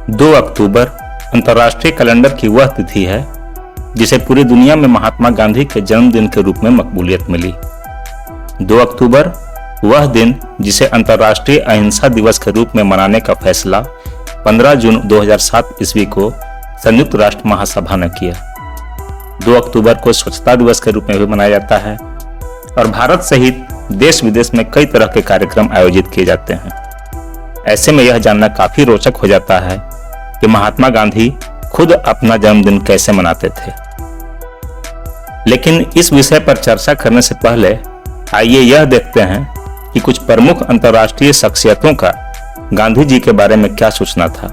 2 अक्टूबर अंतर्राष्ट्रीय कैलेंडर की वह तिथि है जिसे पूरी दुनिया में महात्मा गांधी के जन्मदिन के रूप में मकबूलियत मिली। 2 अक्टूबर वह दिन जिसे अंतर्राष्ट्रीय अहिंसा दिवस के रूप में मनाने का फैसला 15 जून 2007 ईस्वी को संयुक्त राष्ट्र महासभा ने किया। 2 अक्टूबर को स्वच्छता दिवस के रूप में भी मनाया जाता है और भारत सहित देश विदेश में कई तरह के कार्यक्रम आयोजित किए जाते हैं। ऐसे में यह जानना काफी रोचक हो जाता है कि महात्मा गांधी खुद अपना जन्मदिन कैसे मनाते थे। लेकिन इस विषय पर चर्चा करने से पहले आइए यह देखते हैं कि कुछ प्रमुख अंतर्राष्ट्रीय शख्सियतों का गांधी जी के बारे में क्या सोचना था,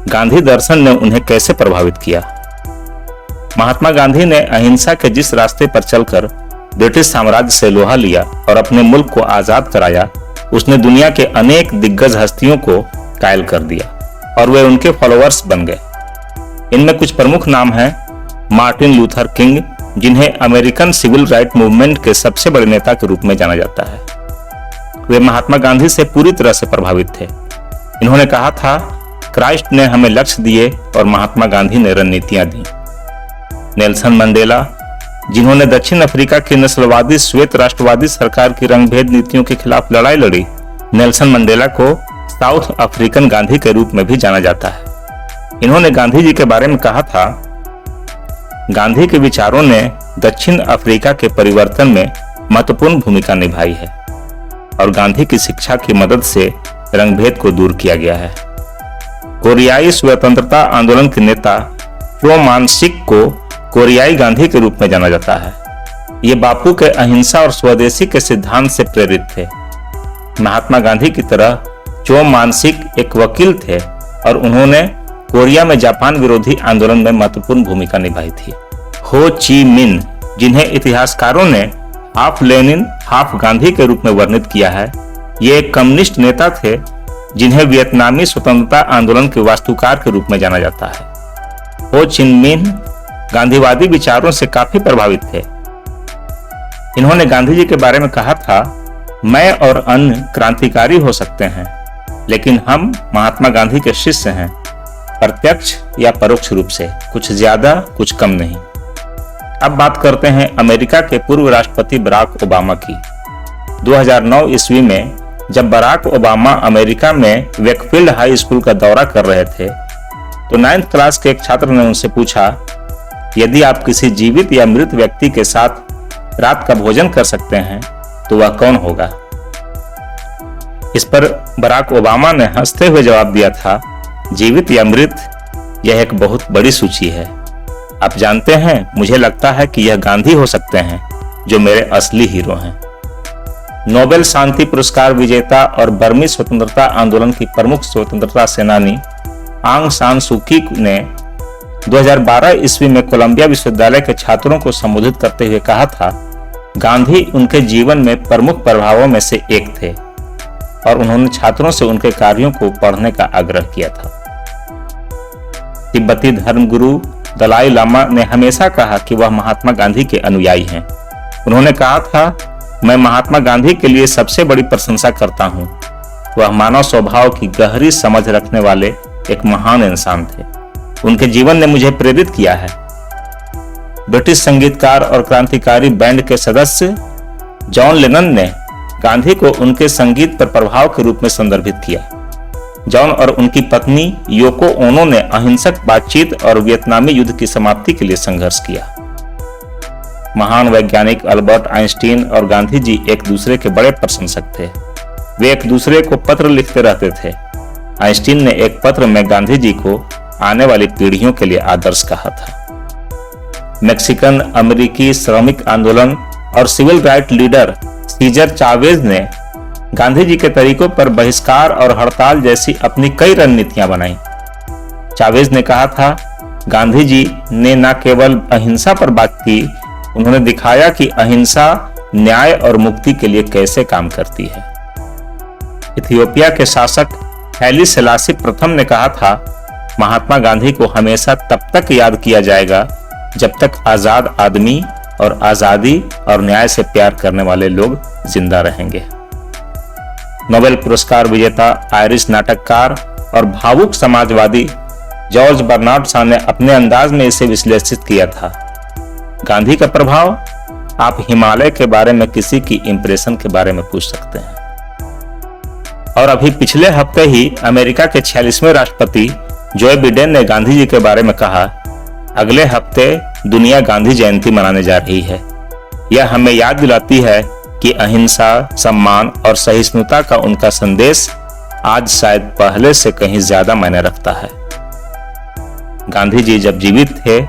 गांधी दर्शन ने उन्हें कैसे प्रभावित किया। महात्मा गांधी ने अहिंसा के जिस रास्ते पर चलकर ब्रिटिश साम्राज्य से लोहा लिया और अपने मुल्क को आजाद कराया, उसने दुनिया के अनेक दिग्गज हस्तियों को कायल कर दिया और वे उनके फॉलोअर्स बन गए। इनमें कुछ प्रमुख नाम हैं मार्टिन लूथर किंग, जिन्हें अमेरिकन सिविल राइट मूवमेंट के सबसे बड़े नेता के रूप में जाना जाता है। वे महात्मा गांधी से पूरी तरह से प्रभावित थे। इन्होंने कहा था, क्राइस्ट ने हमें लक्ष्य दिए और महात्मा गांधी ने रणनीतियां दी। नेल्सन मंडेला, जिन्होंने दक्षिण अफ्रीका की नस्लवादी श्वेत राष्ट्रवादी सरकार की रंगभेद नीतियों के खिलाफ लड़ाई लड़ी। नेल्सन मंडेला को साउथ अफ्रीकन गांधी के रूप में भी जाना जाता है। इन्होंने गांधी जी के बारे में कहा था, गांधी के विचारों ने दक्षिण अफ्रीका के परिवर्तन में महत्वपूर्ण भूमिका निभाई है और गांधी की शिक्षा की मदद से रंगभेद को दूर किया गया है। कोरियाई स्वतंत्रता आंदोलन के नेता चो मान सिक को कोरियाई गांधी के रूप में जाना जाता है। ये बापू के अहिंसा और स्वदेशी के सिद्धांत से प्रेरित थे। महात्मा गांधी की तरह चो मान सिक एक वकील थे और उन्होंने कोरिया में जापान विरोधी आंदोलन में महत्वपूर्ण भूमिका निभाई थी। हो ची मिन, जिन्हें इतिहासकारों ने हाफ लेनिन हाफ गांधी के रूप में वर्णित किया है, ये एक कम्युनिस्ट नेता थे जिन्हें वियतनामी स्वतंत्रता आंदोलन के वास्तुकार के रूप में जाना जाता है। हो ची मिन गांधीवादी विचारों से काफी प्रभावित थे। इन्होंने गांधी जी के बारे में कहा था, मैं और अन्य क्रांतिकारी हो सकते हैं, लेकिन हम महात्मा गांधी के शिष्य हैं, प्रत्यक्ष या परोक्ष रूप से, कुछ ज्यादा कुछ कम नहीं। अब बात करते हैं अमेरिका के पूर्व राष्ट्रपति बराक ओबामा की। 2009 ईस्वी में जब बराक ओबामा अमेरिका में वेकफील्ड हाई स्कूल का दौरा कर रहे थे तो 9th क्लास के एक छात्र ने उनसे पूछा, यदि आप किसी जीवित या मृत व्यक्ति के साथ रात का भोजन कर सकते हैं तो वह कौन होगा? इस पर बराक ओबामा ने हंसते हुए जवाब दिया था, जीवित या मृत, यह एक बहुत बड़ी सूची है। आप जानते हैं, मुझे लगता है कि यह गांधी हो सकते हैं जो मेरे असली हीरो हैं। नोबेल शांति पुरस्कार विजेता और बर्मी स्वतंत्रता आंदोलन की प्रमुख स्वतंत्रता सेनानी आंग सान सू की ने 2012 ईस्वी में कोलंबिया विश्वविद्यालय के छात्रों को संबोधित करते हुए कहा था, गांधी उनके जीवन में प्रमुख प्रभावों में से एक थे और उन्होंने छात्रों से उनके कार्यों को पढ़ने का आग्रह किया था। तिब्बती धर्मगुरु दलाई लामा ने हमेशा कहा कि वह महात्मा गांधी के अनुयायी हैं। उन्होंने कहा था, मैं महात्मा गांधी के लिए सबसे बड़ी प्रशंसा करता हूं। वह मानव स्वभाव की गहरी समझ रखने वाले एक महान इंसान थे। उनके जीवन ने मुझे प्रेरित किया है। ब्रिटिश संगीतकार और क्रांतिकारी बैंड के सदस्य जॉन लेनन ने गांधी को उनके संगीत पर प्रभाव के रूप में संदर्भित किया। जॉन और उनकी पत्नी योको ओनो ने अहिंसक बातचीत और वियतनामी युद्ध की समाप्ति के लिए संघर्ष किया। महान वैज्ञानिक अल्बर्ट आइंस्टीन और गांधी जी एक दूसरे के बड़े प्रशंसक थे। वे एक दूसरे को पत्र लिखते रहते थे। आइंस्टीन ने एक पत्र में गांधी जी को आने वाली पीढ़ियों के लिए आदर्श कहा था। मैक्सिकन अमेरिकी श्रमिक आंदोलन और civil right leader Cesar Chavez ने गांधी जी के तरीकों पर बहिष्कार और हड़ताल जैसी अपनी कई रणनीतियां बनाई। चावेज ने कहा था, गांधी जी ने न केवल अहिंसा पर बात की, उन्होंने दिखाया कि अहिंसा न्याय और मुक्ति के लिए कैसे काम करती है। इथियोपिया के शासक हैली सेलासी प्रथम ने कहा था, महात्मा गांधी को हमेशा तब तक याद किया जाएगा जब तक आजाद आदमी और आजादी और न्याय से प्यार करने वाले लोग जिंदा रहेंगे। नोबेल पुरस्कार विजेता आयरिश नाटककार और भावुक समाजवादी जॉर्ज बर्नार्ड शॉ ने अपने अंदाज में इसे विश्लेषित किया था। गांधी का प्रभाव, आप हिमालय के बारे में किसी की इंप्रेशन के बारे में पूछ सकते हैं। और अभी पिछले हफ्ते ही अमेरिका के 46वें राष्ट्रपति जो बिडेन ने गांधी जी के बारे में कहा, अगले हफ्ते दुनिया गांधी जयंती मनाने जा रही है। यह हमें याद दिलाती है कि अहिंसा, सम्मान और सहिष्णुता का उनका संदेश आज शायद पहले से कहीं ज्यादा मायने रखता है। गांधी जी जब जीवित थे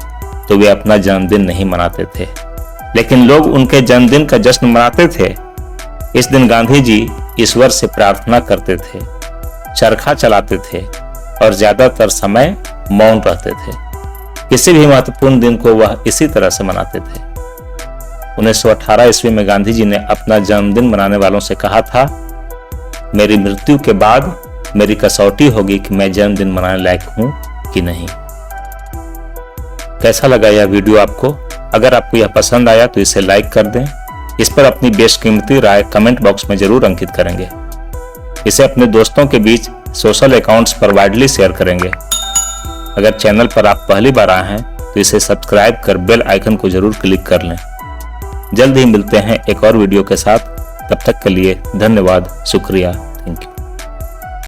तो वे अपना जन्मदिन नहीं मनाते थे, लेकिन लोग उनके जन्मदिन का जश्न मनाते थे। इस दिन गांधी जी ईश्वर से प्रार्थना करते थे, चरखा चलाते थे और ज्यादातर समय मौन रहते थे। किसी भी महत्वपूर्ण दिन को वह इसी तरह से मनाते थे। 1918 ईस्वी में गांधी जी ने अपना जन्मदिन मनाने वालों से कहा था, मेरी मृत्यु के बाद मेरी कसौटी होगी कि मैं जन्मदिन मनाने लायक हूं कि नहीं। कैसा लगा यह वीडियो आपको? अगर आपको यह पसंद आया तो इसे लाइक कर दें। इस पर अपनी बेशकीमती राय कमेंट बॉक्स में जरूर अंकित करेंगे। इसे अपने दोस्तों के बीच सोशल अकाउंट्स पर वाइडली शेयर करेंगे। अगर चैनल पर आप पहली बार आए हैं तो इसे सब्सक्राइब कर बेल आइकन को जरूर क्लिक कर लें। जल्द ही मिलते हैं एक और वीडियो के साथ। तब तक के लिए धन्यवाद, शुक्रिया, थैंक यू।